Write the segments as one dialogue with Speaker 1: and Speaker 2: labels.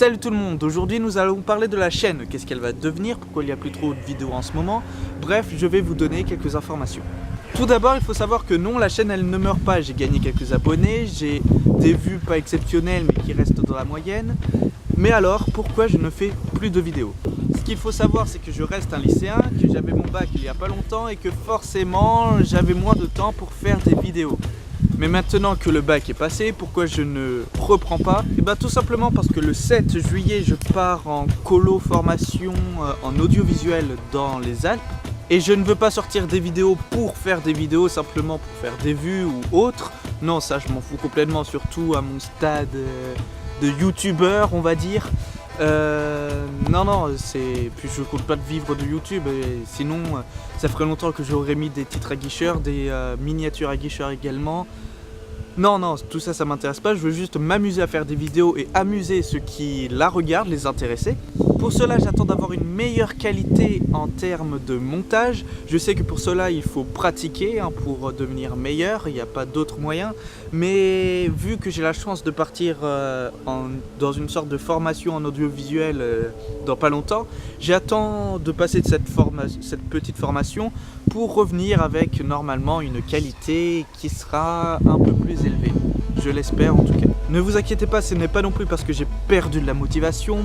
Speaker 1: Salut tout le monde, aujourd'hui nous allons parler de la chaîne, qu'est-ce qu'elle va devenir, pourquoi il n'y a plus trop de vidéos en ce moment. Bref, je vais vous donner quelques informations. Tout d'abord, il faut savoir que non, la chaîne elle ne meurt pas, j'ai gagné quelques abonnés, j'ai des vues pas exceptionnelles mais qui restent dans la moyenne. Mais alors, pourquoi je ne fais plus de vidéos? Ce qu'il faut savoir, c'est que je reste un lycéen, que j'avais mon bac il y a pas longtemps et que forcément j'avais moins de temps pour faire des vidéos. Mais maintenant que le bac est passé, pourquoi je ne reprends pas? Et bien tout simplement parce que le 7 juillet, je pars en colo formation en audiovisuel dans les Alpes. Et je ne veux pas sortir des vidéos pour faire des vidéos, simplement pour faire des vues ou autre. Non, ça je m'en fous complètement, surtout à mon stade de youtubeur, on va dire. Non, puis je compte pas de vivre de YouTube, et sinon ça ferait longtemps que j'aurais mis des titres aguicheurs, des miniatures aguicheurs également. Non, tout ça, ça m'intéresse pas, je veux juste m'amuser à faire des vidéos et amuser ceux qui la regardent, les intéresser. Pour cela, j'attends d'avoir une meilleure qualité en termes de montage. Je sais que pour cela, il faut pratiquer pour devenir meilleur, il n'y a pas d'autre moyen. Mais vu que j'ai la chance de partir dans une sorte de formation en audiovisuel dans pas longtemps, j'attends de passer de cette petite formation pour revenir avec normalement une qualité qui sera un peu plus élevée. Je l'espère en tout cas. Ne vous inquiétez pas, ce n'est pas non plus parce que j'ai perdu de la motivation.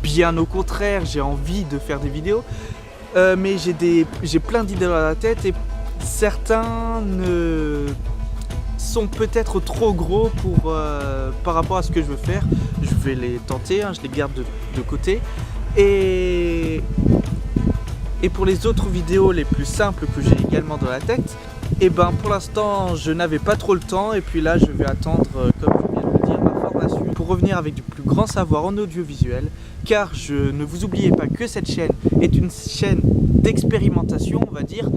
Speaker 1: Bien au contraire, j'ai envie de faire des vidéos, mais j'ai plein d'idées dans la tête et certains sont peut-être trop gros par rapport à ce que je veux faire. Je vais les tenter, je les garde de côté. Et pour les autres vidéos les plus simples que j'ai également dans la tête, et ben pour l'instant je n'avais pas trop le temps et puis là je vais attendre, comme je viens de le dire, ma formation pour revenir avec du plus grand savoir en audiovisuel, car ne vous oubliez pas que cette chaîne est une chaîne d'expérimentation, on va dire,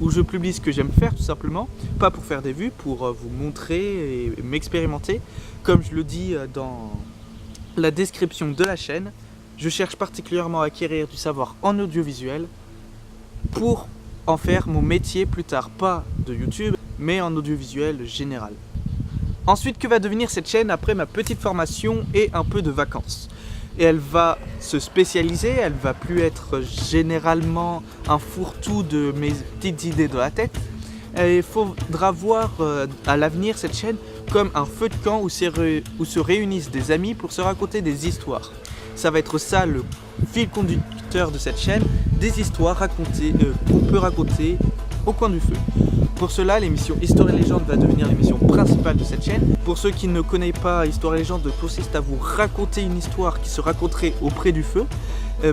Speaker 1: où je publie ce que j'aime faire tout simplement, pas pour faire des vues, pour vous montrer et m'expérimenter. Comme je le dis dans la description de la chaîne, je cherche particulièrement à acquérir du savoir en audiovisuel pour en faire mon métier plus tard, pas de YouTube, mais en audiovisuel général. Ensuite, que va devenir cette chaîne après ma petite formation et un peu de vacances? Et elle va se spécialiser, elle va plus être généralement un fourre-tout de mes petites idées dans la tête. Et il faudra voir à l'avenir cette chaîne comme un feu de camp où se réunissent des amis pour se raconter des histoires. Ça va être ça le fil conducteur de cette chaîne, des histoires qu'on peut raconter au coin du feu. Pour cela, l'émission Histoire et Légende va devenir l'émission principale de cette chaîne. Pour ceux qui ne connaissent pas, Histoire et Légende consiste à vous raconter une histoire qui se raconterait auprès du feu,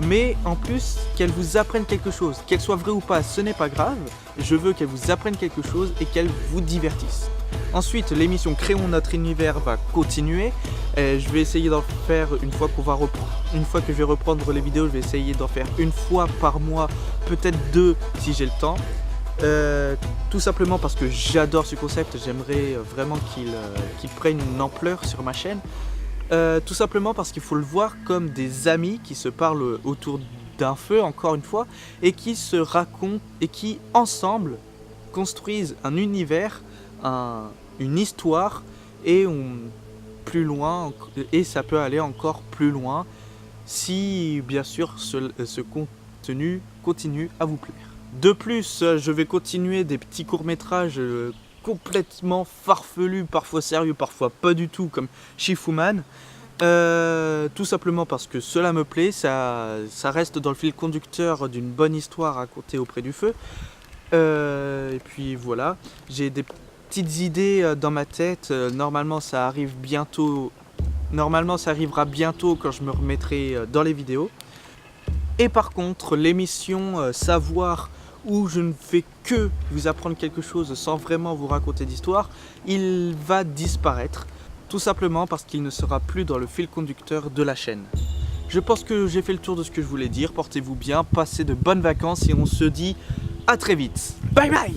Speaker 1: mais en plus qu'elle vous apprenne quelque chose. Qu'elle soit vraie ou pas, ce n'est pas grave, je veux qu'elle vous apprenne quelque chose et qu'elle vous divertisse. Ensuite, l'émission Créons notre univers va continuer. Je vais essayer d'en faire une fois que je vais reprendre les vidéos, je vais essayer d'en faire une fois par mois, peut-être deux si j'ai le temps. Tout simplement parce que j'adore ce concept, j'aimerais vraiment qu'il prenne une ampleur sur ma chaîne. Tout simplement parce qu'il faut le voir comme des amis qui se parlent autour d'un feu, encore une fois, et qui se racontent et qui ensemble construisent un univers, une histoire et plus loin, et ça peut aller encore plus loin si bien sûr ce contenu continue à vous plaire. De plus, je vais continuer des petits courts-métrages complètement farfelus, parfois sérieux, parfois pas du tout, comme Shifuman. Tout simplement parce que cela me plaît, ça reste dans le fil conducteur d'une bonne histoire racontée auprès du feu. Et puis voilà, j'ai des petites idées dans ma tête, normalement ça arrivera bientôt quand je me remettrai dans les vidéos. Et par contre, l'émission Savoir, où je ne fais que vous apprendre quelque chose sans vraiment vous raconter d'histoire, il va disparaître, tout simplement parce qu'il ne sera plus dans le fil conducteur de la chaîne. Je pense que j'ai fait le tour de ce que je voulais dire, portez-vous bien, passez de bonnes vacances et on se dit à très vite. Bye bye!